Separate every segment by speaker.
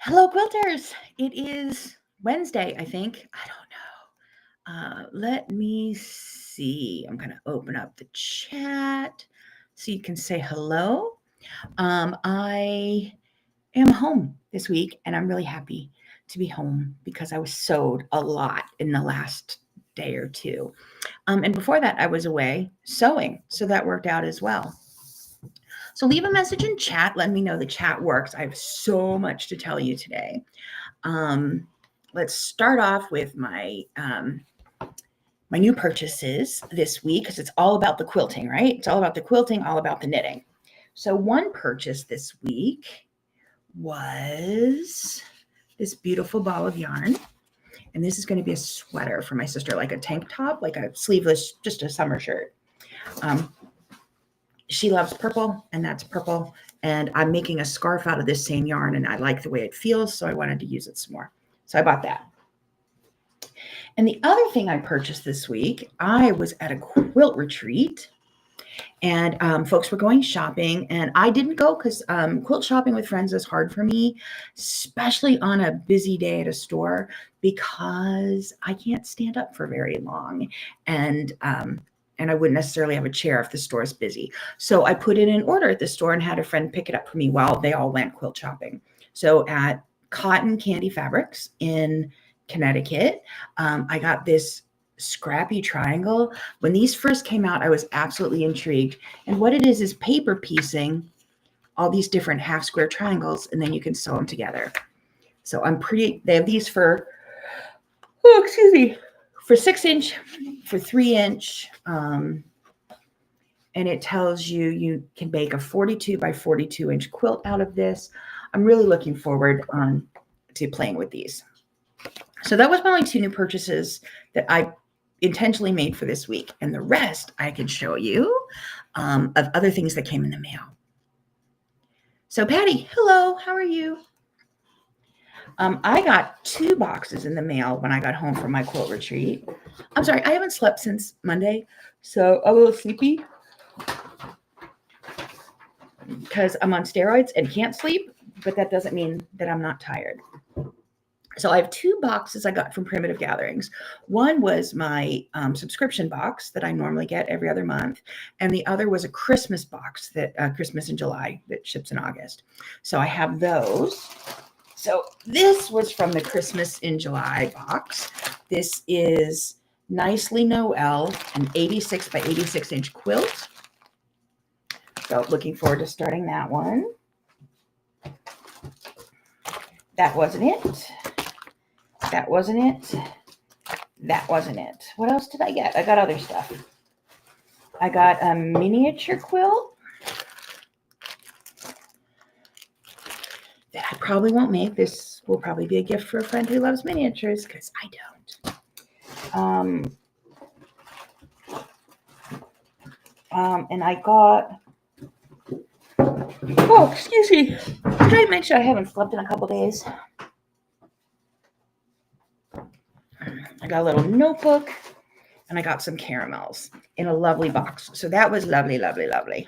Speaker 1: Hello, quilters. It is Wednesday, I think. I don't know. Let me see. I'm going to open up the chat so you can say hello. I am home this week, and I'm really happy to be home because I was sewed a lot in the last day or two. And before that, I was away sewing, so that worked out as well. So leave a message in chat. Let me know the chat works. I have so much to tell you today. Let's start off with my my new purchases this week because it's all about the quilting, right? It's all about the quilting, all about the knitting. So one purchase this week was this beautiful ball of yarn. And this is going to be a sweater for my sister, like a tank top, like a sleeveless, just a summer shirt. She loves purple, and that's purple. And I'm making a scarf out of this same yarn, and I like the way it feels, so I wanted to use it some more. So I bought that. And the other thing I purchased this week, I was at a quilt retreat, and folks were going shopping, and I didn't go because quilt shopping with friends is hard for me, especially on a busy day at a store, because I can't stand up for very long. And I wouldn't necessarily have a chair if the store is busy. So I put in an order at the store and had a friend pick it up for me while they all went quilt shopping. So at Cotton Candy Fabrics in Connecticut, I got this scrappy triangle. When these first came out, I was absolutely intrigued. And what it is paper piecing all these different half square triangles, and then you can sew them together. So they have these for, for 6-inch, for 3-inch, and it tells you can make a 42 by 42 inch quilt out of this. I'm really looking forward to playing with these. So that was my only 2 new purchases that I intentionally made for this week, and the rest I can show you of other things that came in the mail. So Patty, hello, how are you? I got 2 boxes in the mail when I got home from my quilt retreat. I'm sorry, I haven't slept since Monday, so I'm a little sleepy because I'm on steroids and can't sleep, but that doesn't mean that I'm not tired. So I have 2 boxes I got from Primitive Gatherings. One was my subscription box that I normally get every other month, and the other was a Christmas box that Christmas in July that ships in August. So I have those. So this was from the Christmas in July box. This is Nicely Noel, an 86 by 86 inch quilt. So looking forward to starting that one. That wasn't it. That wasn't it. That wasn't it. What else did I get? I got other stuff. I got a miniature quilt that I probably won't make. This will probably be a gift for a friend who loves miniatures because I don't. And I got, oh, excuse me. Did I mention I haven't slept in a couple days? I got a little notebook, and I got some caramels in a lovely box. So that was lovely, lovely, lovely.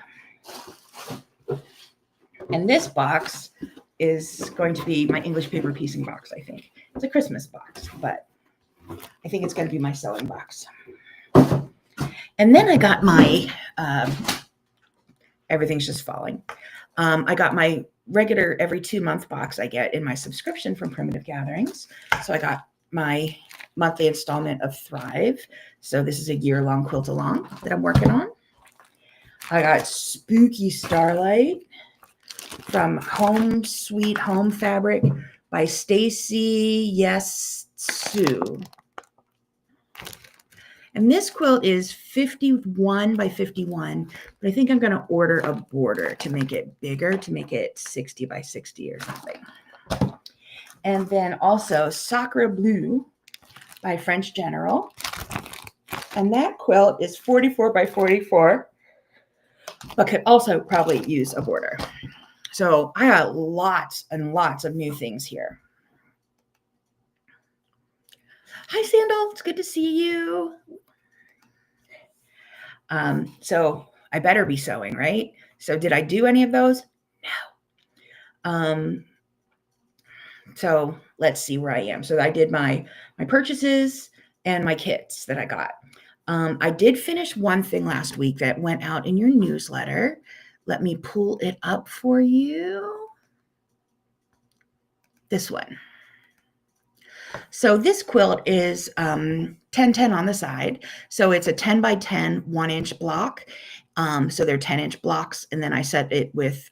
Speaker 1: And this box is going to be my English paper piecing box, I think. It's a Christmas box, but I think it's going to be my sewing box. And then I got my, everything's just falling. I got my regular every 2-month box I get in my subscription from Primitive Gatherings. So I got my monthly installment of Thrive. So this is a year-long quilt along that I'm working on. I got Spooky Starlight from Home Sweet Home Fabric by Stacy Yes Sue. And this quilt is 51 by 51, but I think I'm going to order a border to make it bigger, to make it 60 by 60 or something. And then also Sacre Bleu by French General. And that quilt is 44 by 44, but could also probably use a border. So I got lots and lots of new things here. Hi, Sandal. It's good to see you. So I better be sewing, right? So did I do any of those? No. So let's see where I am. So I did my purchases and my kits that I got. I did finish one thing last week that went out in your newsletter. Let me pull it up for you. This one. So this quilt is 10-10 on the side. So it's a 10 by 10 1-inch block. So they're 10-inch blocks. And then I set it with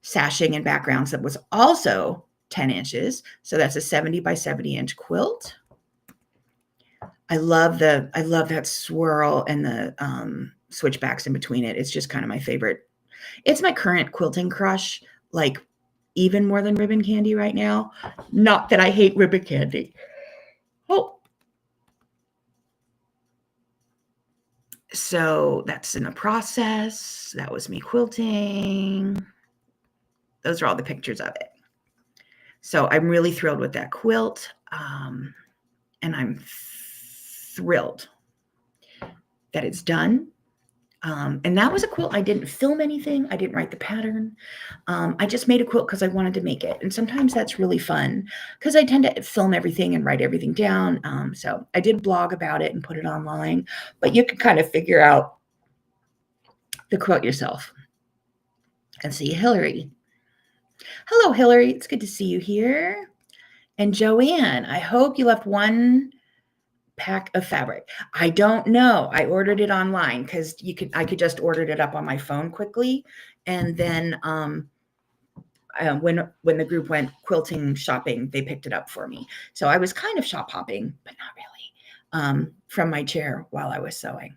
Speaker 1: sashing and backgrounds that was also 10 inches. So that's a 70 by 70-inch quilt. I love that swirl and the switchbacks in between it. It's just kind of my favorite. It's my current quilting crush, like even more than ribbon candy right now. Not that I hate ribbon candy. Oh. So that's in the process. That was me quilting. Those are all the pictures of it. So I'm really thrilled with that quilt. And I'm thrilled that it's done. And that was a quilt. I didn't film anything. I didn't write the pattern. I just made a quilt because I wanted to make it. And sometimes that's really fun because I tend to film everything and write everything down. So I did blog about it and put it online, but you can kind of figure out the quilt yourself. And see Hillary. Hello, Hillary. It's good to see you here. And Joanne, I hope you left one pack of fabric. I don't know. I ordered it online because I could just order it up on my phone quickly. And then when the group went quilting shopping, they picked it up for me. So I was kind of shop hopping, but not really, from my chair while I was sewing.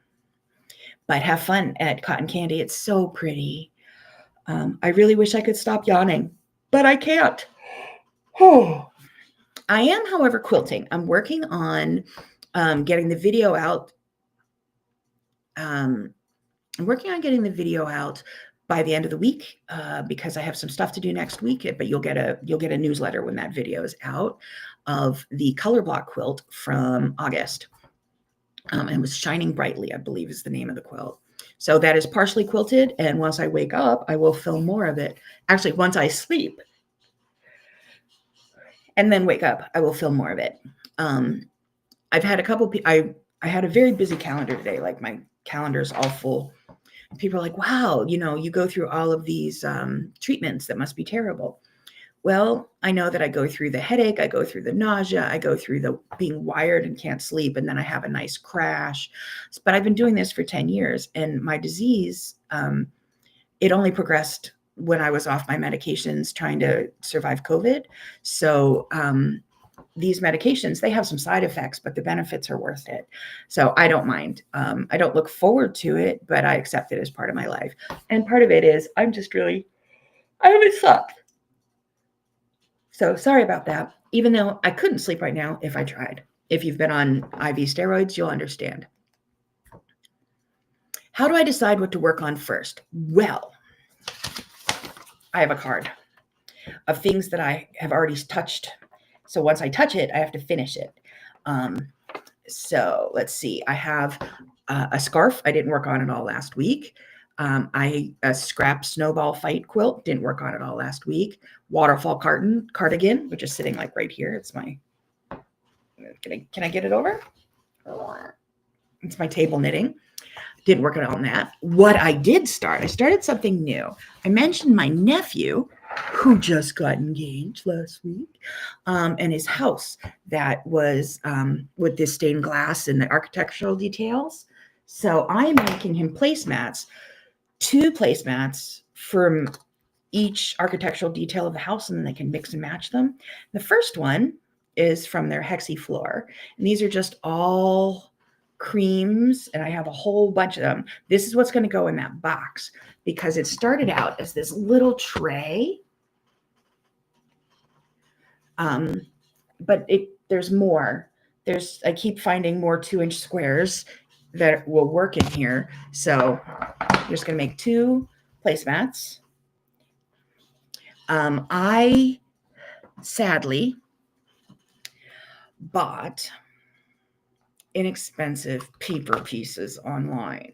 Speaker 1: But have fun at Cotton Candy. It's so pretty. I really wish I could stop yawning, but I can't. I am, however, quilting. I'm working on getting the video out. I'm working on getting the video out by the end of the week because I have some stuff to do next week. But you'll get a newsletter when that video is out of the color block quilt from August. And it was Shining Brightly, I believe, is the name of the quilt. So that is partially quilted, and once I wake up, I will film more of it. Actually, once I sleep and then wake up, I will film more of it. I've had a couple. I had a very busy calendar today. Like my calendar's all full. People are like, "Wow, you go through all of these treatments. That must be terrible." Well, I know that I go through the headache, I go through the nausea, I go through the being wired and can't sleep, and then I have a nice crash. But I've been doing this for 10 years, and my disease, it only progressed when I was off my medications trying to survive COVID. So these medications, they have some side effects, but the benefits are worth it. So I don't mind. I don't look forward to it, but I accept it as part of my life. And part of it is I haven't slept. So sorry about that, even though I couldn't sleep right now if I tried. If you've been on IV steroids, you'll understand. How do I decide what to work on first? Well, I have a card of things that I have already touched. So once I touch it, I have to finish it. So let's see. I have a scarf. I didn't work on it all last week. A scrap snowball fight quilt. Didn't work on it all last week. Waterfall cardigan, which is sitting like right here. It's my, can I get it over? It's my table knitting. Didn't work on that. What I did start, I started something new. I mentioned my nephew who just got engaged last week, and his house that was with this stained glass and the architectural details. So I'm making him placemats. 2 placemats from each architectural detail of the house, and then they can mix and match them. The first one is from their Hexie floor, and these are just all creams, and I have a whole bunch of them. This is what's going to go in that box because it started out as this little tray, but there's more. I keep finding more 2-inch squares that will work in here. So I'm just going to make 2 placemats. I sadly bought inexpensive paper pieces online.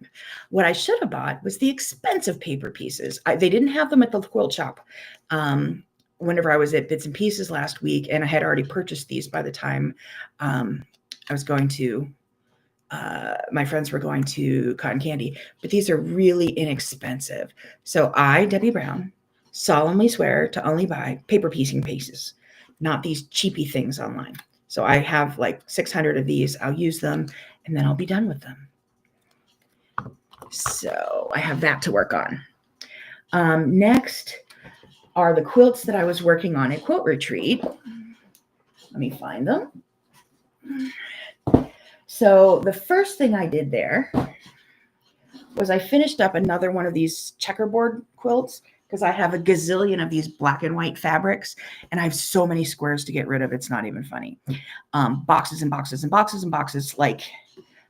Speaker 1: What I should have bought was the expensive paper pieces. They didn't have them at the quilt shop. whenever I was at Bits and Pieces last week, and I had already purchased these by the time I was going to, my friends were going to Cotton Candy, but these are really inexpensive. So I, Debbie Brown, solemnly swear to only buy paper piecing pieces, not these cheapy things online. So I have like 600 of these. I'll use them and then I'll be done with them. So I have that to work on. Next are the quilts that I was working on at Quilt Retreat. Let me find them. So the first thing I did there was I finished up another one of these checkerboard quilts because I have a gazillion of these black and white fabrics and I have so many squares to get rid of. It's not even funny. Boxes and boxes and boxes and boxes. Like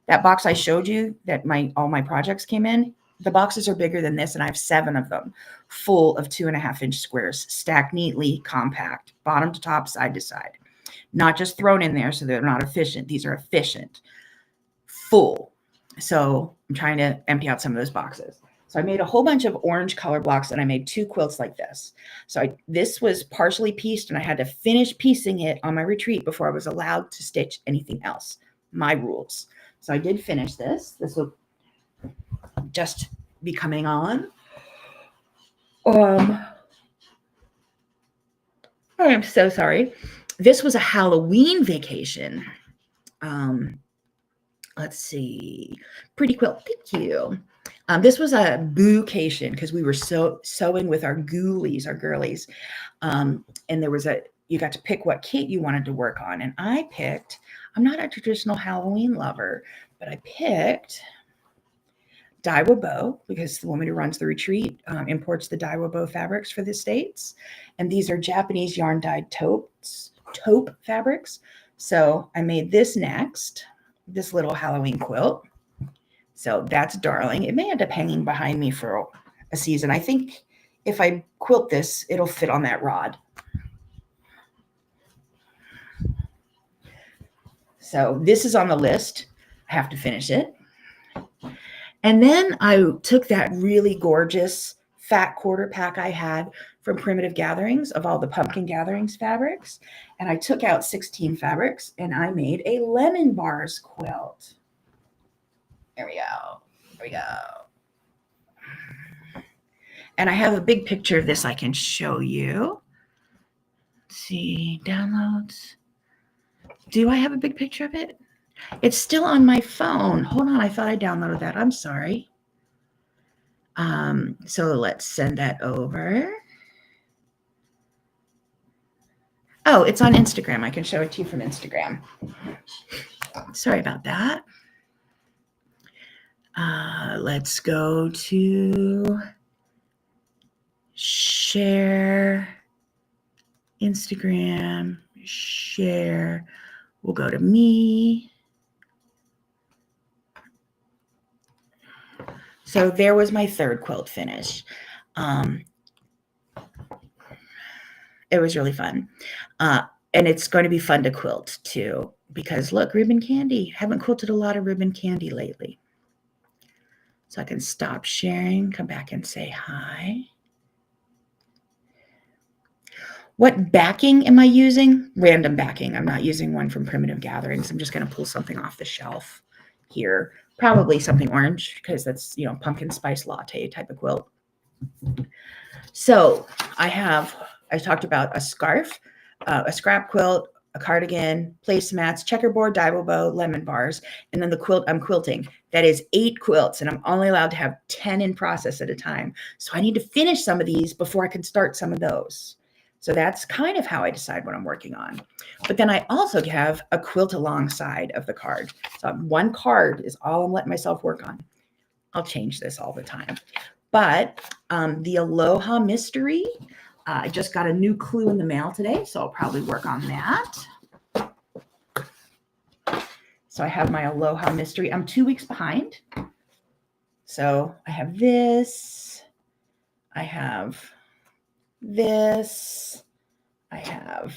Speaker 1: that box I showed you that all my projects came in, the boxes are bigger than this and I have 7 of them full of 2.5-inch squares stacked neatly, compact, bottom to top, side to side. Not just thrown in there so they're not efficient. These are efficient, full. So I'm trying to empty out some of those boxes. So I made a whole bunch of orange color blocks and I made 2 quilts like this. So this was partially pieced and I had to finish piecing it on my retreat before I was allowed to stitch anything else. My rules. So I did finish this. This will just be coming on. I am so sorry. This was a Halloween vacation. Let's see. Pretty quilt. Thank you. This was a boo-cation because we were sewing with our ghoulies, our girlies. And there was you got to pick what kit you wanted to work on. And I picked, I'm not a traditional Halloween lover, but I picked Daiwa Bow because the woman who runs the retreat imports the Daiwa Bow fabrics for the States. And these are Japanese yarn dyed taupe fabrics. So I made this next, this little Halloween quilt. So that's darling. It may end up hanging behind me for a season. I think if I quilt this, it'll fit on that rod. So this is on the list. I have to finish it. And then I took that really gorgeous fat quarter pack I had from Primitive Gatherings of all the Pumpkin Gatherings fabrics. And I took out 16 fabrics and I made a lemon bars quilt. There we go. There we go. And I have a big picture of this I can show you. Let's see, downloads. Do I have a big picture of it? It's still on my phone. Hold on, I thought I downloaded that. I'm sorry. So let's send that over. Oh, it's on Instagram. I can show it to you from Instagram. Sorry about that. Let's go to share, Instagram, share. We'll go to me. So there was my third quilt finish. It was really fun. And it's going to be fun to quilt too, because look, ribbon candy. Haven't quilted a lot of ribbon candy lately. So I can stop sharing, come back and say hi. What backing am I using? Random backing. I'm not using one from Primitive Gatherings. I'm just going to pull something off the shelf here. Probably something orange because that's, pumpkin spice latte type of quilt. So I talked about a scarf, a scrap quilt, a cardigan, placemats, checkerboard, Daiwa bow, lemon bars, and then the quilt I'm quilting. That is 8 quilts, and I'm only allowed to have 10 in process at a time. So I need to finish some of these before I can start some of those. So that's kind of how I decide what I'm working on. But then I also have a quilt alongside of the card. So one card is all I'm letting myself work on. I'll change this all the time. But the Aloha Mystery, I just got a new clue in the mail today, so I'll probably work on that. So I have my Aloha Mystery. I'm 2 weeks behind. So I have this. I have this. I have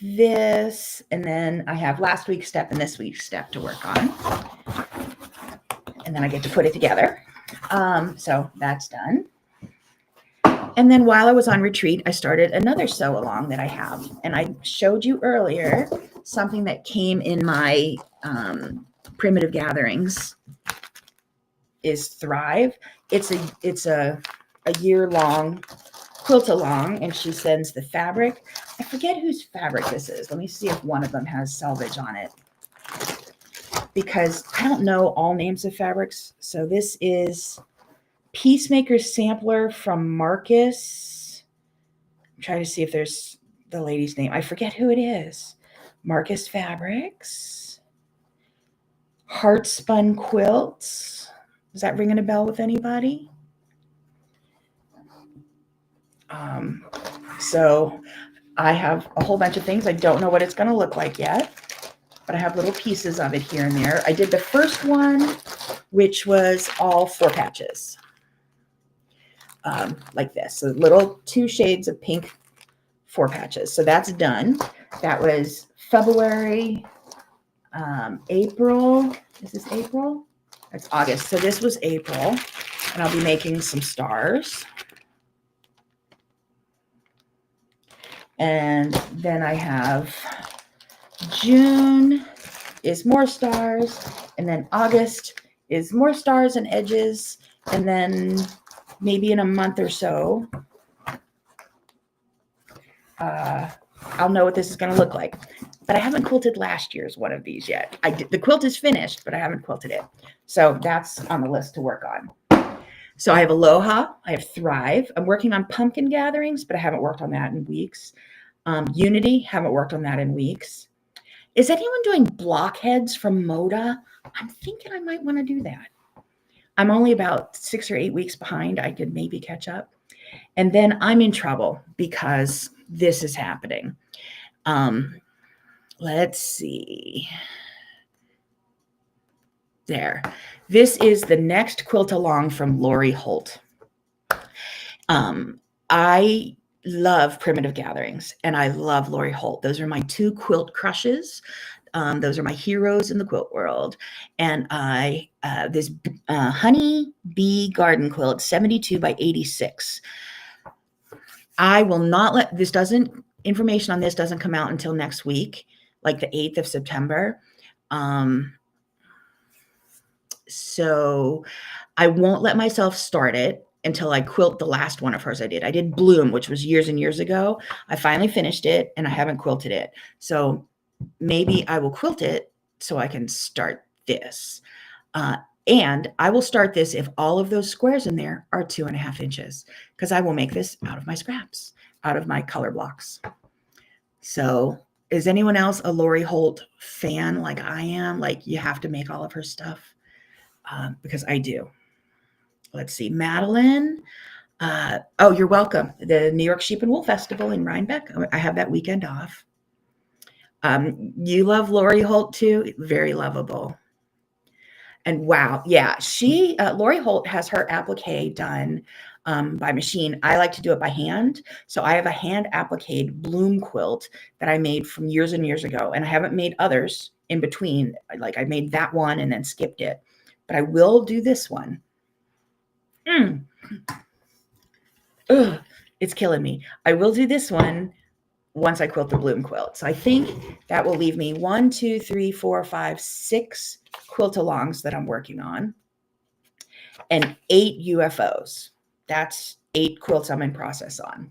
Speaker 1: this. And then I have last week's step and this week's step to work on. And then I get to put it together. So that's done. And then while I was on retreat, I started another sew along that I have. And I showed you earlier something that came in my primitive gatherings is Thrive. It's a year-long quilt along, and she sends the fabric. I forget whose fabric this is. Let me see if one of them has selvage on it, because I don't know all names of fabrics. So this is Peacemaker Sampler from Marcus. I'm trying to see if there's the lady's name. I forget who it is. Marcus Fabrics. Heart Spun Quilts. Is that ringing a bell with anybody? So I have a whole bunch of things. I don't know what it's going to look like yet, but I have little pieces of it here and there. I did the first one, which was all 4 patches, like this. So little 2 shades of pink, 4 patches. So that's done. That was February, April. Is this April? That's August. So this was April, and I'll be making some stars. And then I have June is more stars, and then August is more stars and edges, and then maybe in a month or so, I'll know what this is going to look like. But I haven't quilted last year's one of these yet. The quilt is finished, but I haven't quilted it. So that's on the list to work on. So I have Aloha, I have Thrive. I'm working on pumpkin gatherings, but I haven't worked on that in weeks. Unity, haven't worked on that in weeks. Is anyone doing blockheads from Moda? I'm thinking I might want to do that. I'm only about 6 or 8 weeks behind. I could maybe catch up. And then I'm in trouble because this is happening. Let's see. There. This is the next quilt along from Lori Holt. I love Primitive Gatherings, and I love Lori Holt. Those are my 2 quilt crushes. Those are my heroes in the quilt world. And this Honey Bee Garden Quilt, 72 by 86. I will not let information on this doesn't come out until next week, like the 8th of September. So I won't let myself start it until I quilt the last one of hers I did. I did Bloom, which was years and years ago. I finally finished it, and I haven't quilted it. So maybe I will quilt it so I can start this. And I will start this if all of those squares in there are 2.5 inches, because I will make this out of my scraps, out of my color blocks. So is anyone else a Lori Holt fan like I am? Like, you have to make all of her stuff? Because I do. Let's see, Madeline. Oh, you're welcome. The New York Sheep and Wool Festival in Rhinebeck. I have that weekend off. You love Lori Holt too. Very lovable. And wow, yeah, Lori Holt has her applique done by machine. I like to do it by hand. So I have a hand appliqued Bloom quilt that I made from years and years ago, and I haven't made others in between. Like, I made that one and then skipped it, but I will do this one. Ugh, it's killing me. I will do this one once I quilt the Bloom quilt. So I think that will leave me 1, 2, 3, 4, 5, 6 quilt alongs that I'm working on, and 8 UFOs. That's 8 quilts I'm in process on.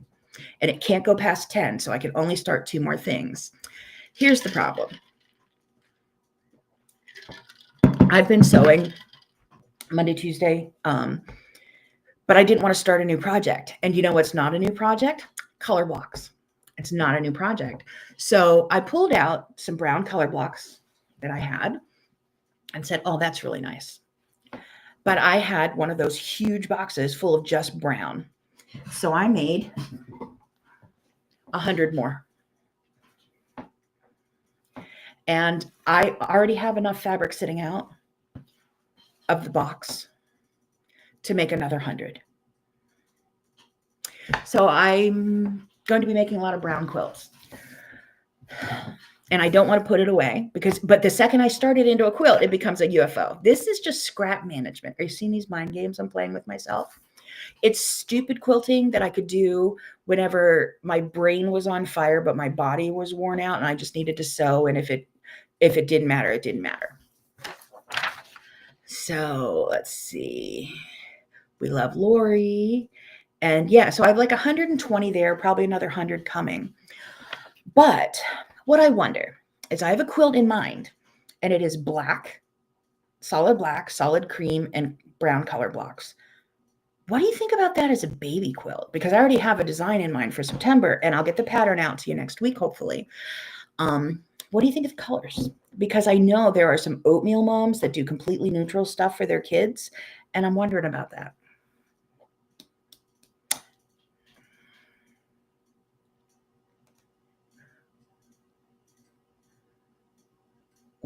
Speaker 1: And it can't go past 10, so I can only start 2 more things. Here's the problem. I've been sewing Monday, Tuesday, but I didn't want to start a new project. And you know what's not a new project? Color blocks. It's not a new project. So I pulled out some brown color blocks that I had and said, oh, that's really nice. But I had one of those huge boxes full of just brown. So I made 100 more. And I already have enough fabric sitting out of the box to make another 100. So I'm going to be making a lot of brown quilts. And I don't want to put it away but the second I start it into a quilt, it becomes a UFO. This is just scrap management. Are you seeing these mind games I'm playing with myself? It's stupid quilting that I could do whenever my brain was on fire, but my body was worn out and I just needed to sew. And if it didn't matter, it didn't matter. So let's see. We love Lori. And yeah, so I have like 120 there, probably another 100 coming. But what I wonder is I have a quilt in mind, and it is black, solid cream, and brown color blocks. What do you think about that as a baby quilt? Because I already have a design in mind for September, and I'll get the pattern out to you next week, hopefully. What do you think of the colors? Because I know there are some oatmeal moms that do completely neutral stuff for their kids, and I'm wondering about that.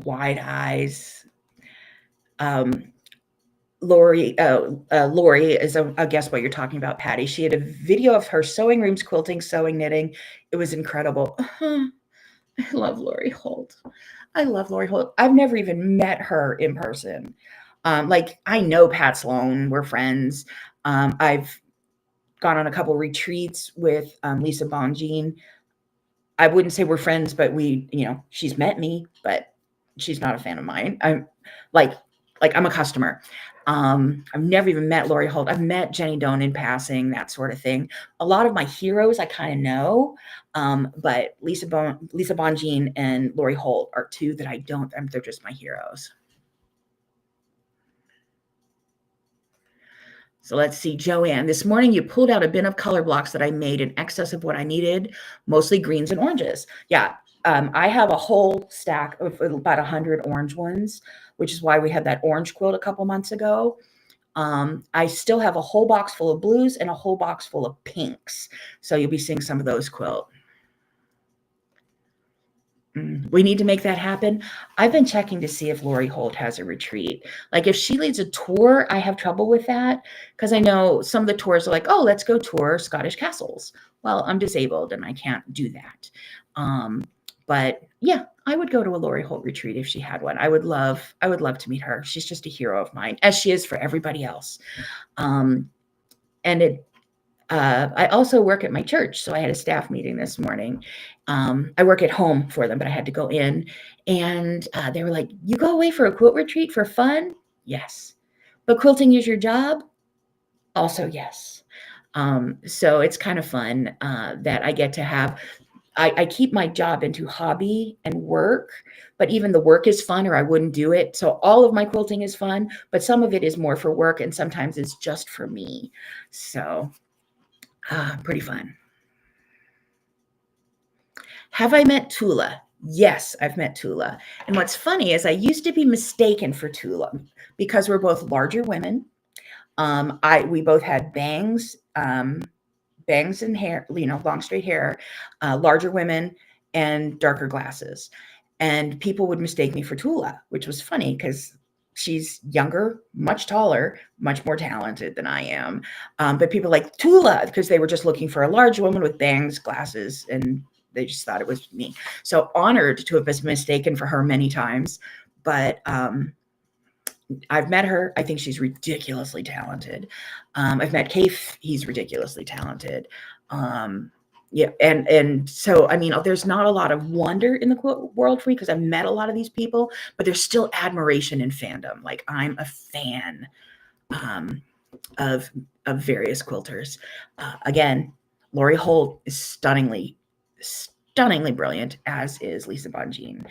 Speaker 1: Wide eyes. Lori is I guess what you're talking about, Patty. She had a video of her sewing rooms, quilting, sewing, knitting. It was incredible. I love Lori Holt. I've never even met her in person. Like I know Pat Sloan. We're friends. I've gone on a couple retreats with Lisa Bonjean. I wouldn't say we're friends, but she's met me, but she's not a fan of mine. I'm like I'm a customer. I've never even met Lori Holt. I've met Jenny Doan in passing, that sort of thing. A lot of my heroes I kind of know, but Lisa Bonjean and Lori Holt are two that I don't. They're just my heroes. So let's see, Joanne. This morning you pulled out a bin of color blocks that I made in excess of what I needed, mostly greens and oranges. Yeah, I have a whole stack of about 100 orange ones, which is why we had that orange quilt a couple months ago. I still have a whole box full of blues and a whole box full of pinks. So you'll be seeing some of those quilt. We need to make that happen. I've been checking to see if Lori Holt has a retreat. Like if she leads a tour, I have trouble with that because I know some of the tours are like, oh, let's go tour Scottish castles. Well, I'm disabled and I can't do that. But yeah, I would go to a Lori Holt retreat if she had one. I would love to meet her. She's just a hero of mine, as she is for everybody else. I also work at my church, so I had a staff meeting this morning. I work at home for them, but I had to go in, and they were like, "You go away for a quilt retreat for fun?" Yes, but quilting is your job. Also, yes. So it's kind of fun that I get to have. I keep my job into hobby and work, but even the work is fun or I wouldn't do it. So all of my quilting is fun, but some of it is more for work and sometimes it's just for me. So pretty fun. Have I met Tula? Yes, I've met Tula. And what's funny is I used to be mistaken for Tula because we're both larger women. We both had bangs and hair, long straight hair, larger women and darker glasses. And people would mistake me for Tula, which was funny because she's younger, much taller, much more talented than I am. But people like Tula because they were just looking for a large woman with bangs, glasses, and they just thought it was me. So honored to have been mistaken for her many times. But I've met her. I think she's ridiculously talented. I've met Kaif. He's ridiculously talented. Yeah. And so, I mean, there's not a lot of wonder in the quilt world for me because I've met a lot of these people, but there's still admiration and fandom. Like I'm a fan of various quilters. Again, Lori Holt is stunningly brilliant, as is Lisa Bonjean.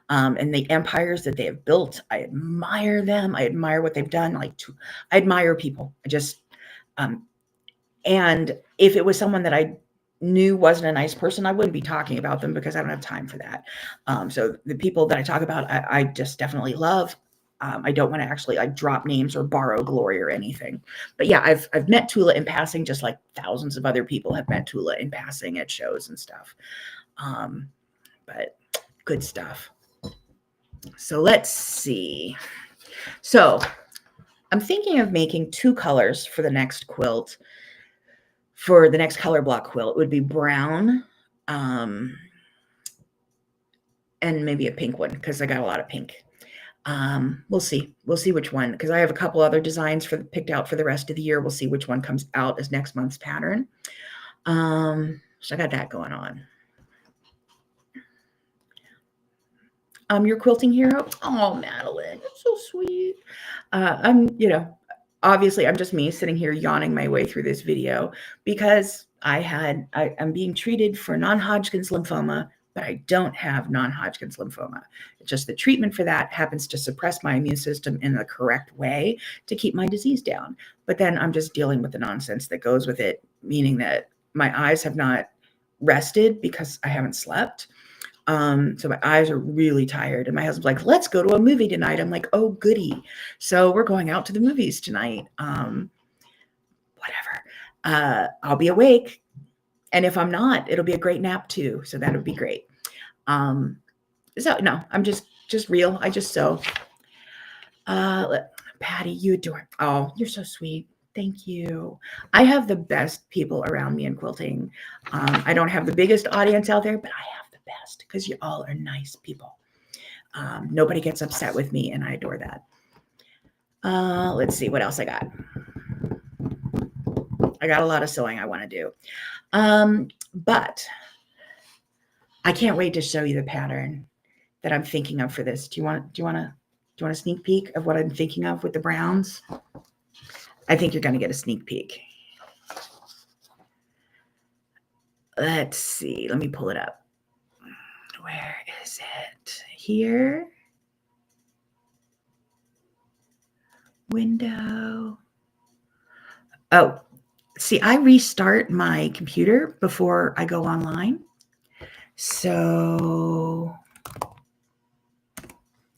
Speaker 1: And the empires that they have built, I admire them. I admire what they've done. I admire people. And if it was someone that I knew wasn't a nice person, I wouldn't be talking about them because I don't have time for that. So the people that I talk about, I just definitely love. I don't want to actually drop names or borrow glory or anything. But yeah, I've met Tula in passing, just like thousands of other people have met Tula in passing at shows and stuff. But good stuff. So let's see. So I'm thinking of making 2 colors for the next quilt. For the next color block quilt, it would be brown and maybe a pink one because I got a lot of pink. We'll see. We'll see which one, because I have a couple other designs picked out for the rest of the year. We'll see which one comes out as next month's pattern. So I got that going on. Your quilting hero. Oh, Madeline, you're so sweet. Obviously I'm just me sitting here yawning my way through this video because I'm being treated for non-Hodgkin's lymphoma, but I don't have non-Hodgkin's lymphoma. It's just the treatment for that happens to suppress my immune system in the correct way to keep my disease down. But then I'm just dealing with the nonsense that goes with it, meaning that my eyes have not rested because I haven't slept. So my eyes are really tired, and my husband's like, let's go to a movie tonight. I'm like, oh, goody. So we're going out to the movies tonight. Whatever. I'll be awake. And if I'm not, it'll be a great nap too. So that would be great. So no, I'm just real. I just sew. Patty, you adore. Oh, you're so sweet. Thank you. I have the best people around me in quilting. I don't have the biggest audience out there, but I have the best because you all are nice people. Nobody gets upset with me, and I adore that. Let's see what else I got. I got a lot of sewing I want to do. But I can't wait to show you the pattern that I'm thinking of for this. Do you want a sneak peek of what I'm thinking of with the browns? I think you're going to get a sneak peek. Let's see. Let me pull it up. Where is it? Here. Window. Oh, see, I restart my computer before I go online. So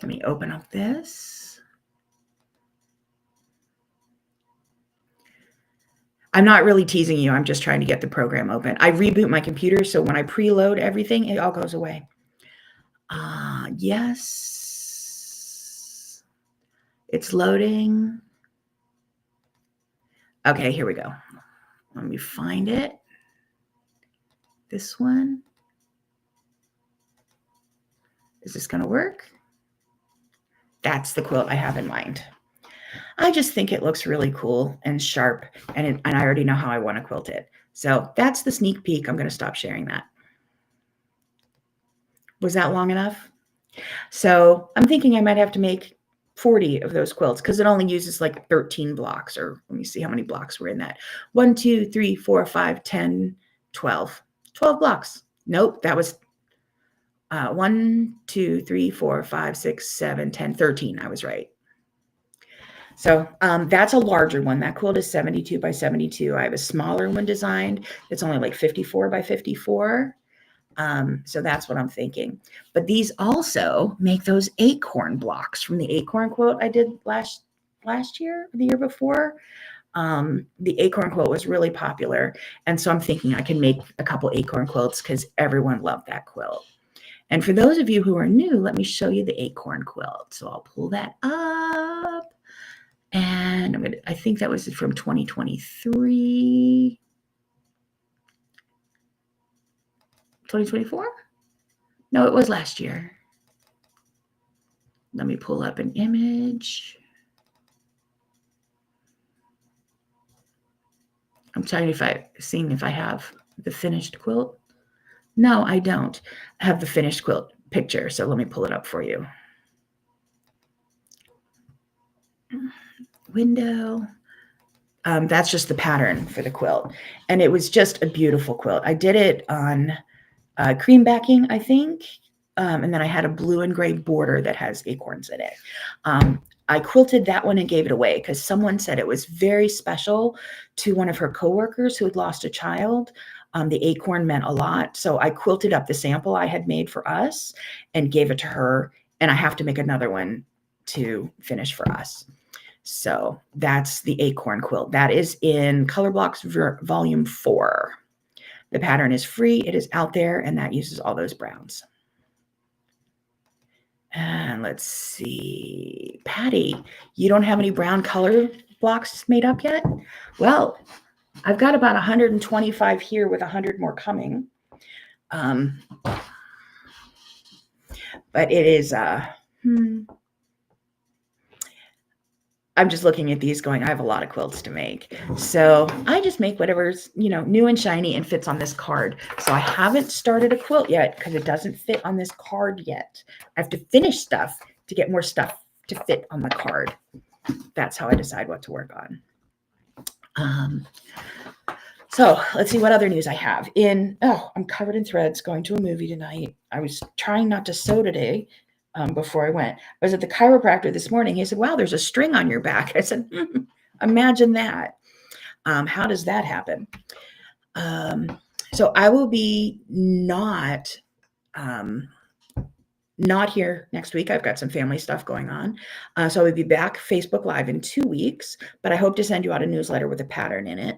Speaker 1: let me open up this. I'm not really teasing you. I'm just trying to get the program open. I reboot my computer, so when I preload everything, it all goes away. Yes. It's loading. Okay, here we go. Let me find it. This one. Is this going to work? That's the quilt I have in mind. I just think it looks really cool and sharp, and I already know how I want to quilt it. So that's the sneak peek. I'm going to stop sharing that. Was that long enough? So I'm thinking I might have to make 40 of those quilts because it only uses like 13 blocks, or let me see how many blocks were in that. 1, 2, 3, 4, 5, 10, 12. 12 blocks. Nope, that was 1, 2, 3, 4, 5, 6, 7, 10, 13. I was right. So that's a larger one. That quilt is 72 by 72. I have a smaller one designed. It's only like 54 by 54. So that's what I'm thinking. But these also make those acorn blocks from the acorn quilt I did last year, or the year before. The acorn quilt was really popular. And so I'm thinking I can make a couple acorn quilts because everyone loved that quilt. And for those of you who are new, let me show you the acorn quilt. So I'll pull that up. And I think that was from 2023. 2024? No, it was last year. Let me pull up an image. I'm seeing if I have the finished quilt. No, I don't have the finished quilt picture. So let me pull it up for you. Window. That's just the pattern for the quilt. And it was just a beautiful quilt. I did it on cream backing, I think. And then I had a blue and gray border that has acorns in it. I quilted that one and gave it away because someone said it was very special to one of her coworkers who had lost a child. The acorn meant a lot. So I quilted up the sample I had made for us and gave it to her. And I have to make another one to finish for us. So that's the acorn quilt. That is in Color Blocks Volume 4. The pattern is free. It is out there, and that uses all those browns. And let's see. Patty, you don't have any brown color blocks made up yet? Well, I've got about 125 here with 100 more coming. But it is... I'm just looking at these going, I have a lot of quilts to make. So I just make whatever's, new and shiny and fits on this card. So I haven't started a quilt yet because it doesn't fit on this card yet. I have to finish stuff to get more stuff to fit on the card. That's how I decide what to work on. So let's see what other news I have. I'm covered in threads going to a movie tonight. I was trying not to sew today. Before I went, I was at the chiropractor this morning. He said, wow, there's a string on your back. I said, imagine that. How does that happen? So I will be not here next week. I've got some family stuff going on. So I will be back Facebook Live in 2 weeks, but I hope to send you out a newsletter with a pattern in it.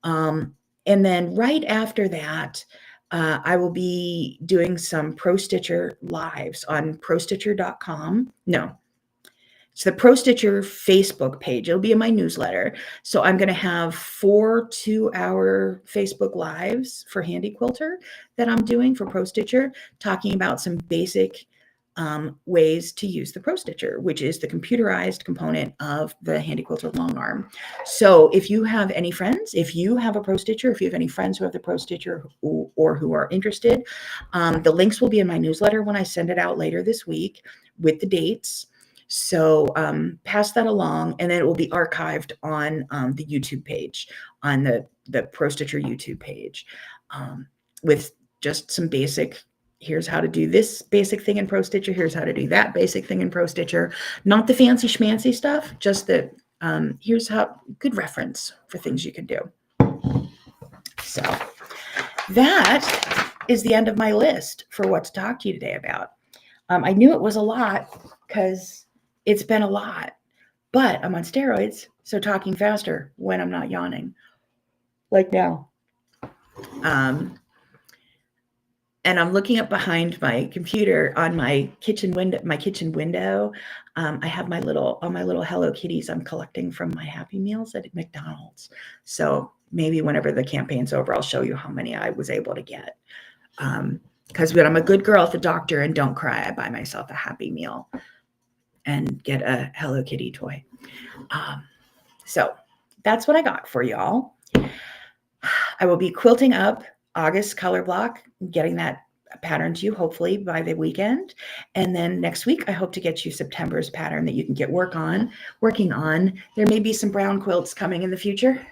Speaker 1: And then right after that, I will be doing some Pro Stitcher lives on prostitcher.com. No, it's the Pro Stitcher Facebook page. It'll be in my newsletter. So I'm going to have 4 2-hour Facebook lives for Handy Quilter that I'm doing for Pro Stitcher, talking about some basic ways to use the Pro Stitcher, which is the computerized component of the Handy Quilter long arm. So if you have any friends, if you have a Pro Stitcher, if you have any friends who have the Pro Stitcher or who are interested, the links will be in my newsletter when I send it out later this week with the dates. So pass that along, and then it will be archived on the YouTube page, on the Pro Stitcher YouTube page, with just some basic, here's how to do this basic thing in Pro Stitcher, here's how to do that basic thing in Pro Stitcher. Not the fancy schmancy stuff, just the here's how, good reference for things you can do. So that is the end of my list for what to talk to you today about. I knew it was a lot because it's been a lot, but I'm on steroids, so talking faster when I'm not yawning, like now. And I'm looking up behind my computer on my kitchen window. I have all my little Hello Kitties I'm collecting from my Happy Meals at McDonald's. So maybe whenever the campaign's over, I'll show you how many I was able to get. Because when I'm a good girl at the doctor and don't cry, I buy myself a Happy Meal and get a Hello Kitty toy. So that's what I got for y'all. I will be quilting up August color block, getting that pattern to you hopefully by the weekend. And then next week, I hope to get you September's pattern that you can get working on. There may be some brown quilts coming in the future.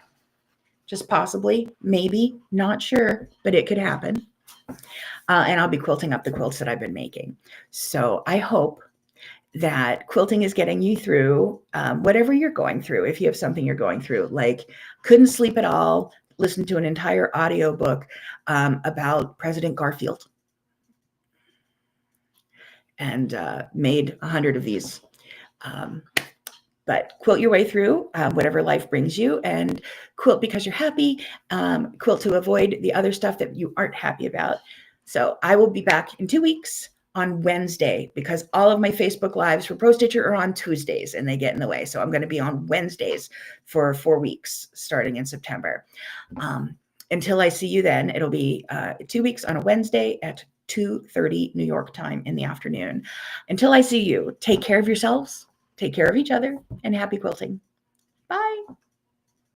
Speaker 1: Just possibly, maybe, not sure, but it could happen. And I'll be quilting up the quilts that I've been making. So I hope that quilting is getting you through whatever you're going through. If you have something you're going through, like couldn't sleep at all, listen to an entire audiobook about President Garfield and made 100 of these. But quilt your way through whatever life brings you, and quilt because you're happy, quilt to avoid the other stuff that you aren't happy about. So I will be back in 2 weeks on Wednesday, because all of my Facebook lives for Pro Stitcher are on Tuesdays and they get in the way. So I'm going to be on Wednesdays for 4 weeks starting in September. Until I see you then, it'll be 2 weeks on a Wednesday at 2:30 New York time in the afternoon. Until I see you, take care of yourselves, take care of each other, and happy quilting.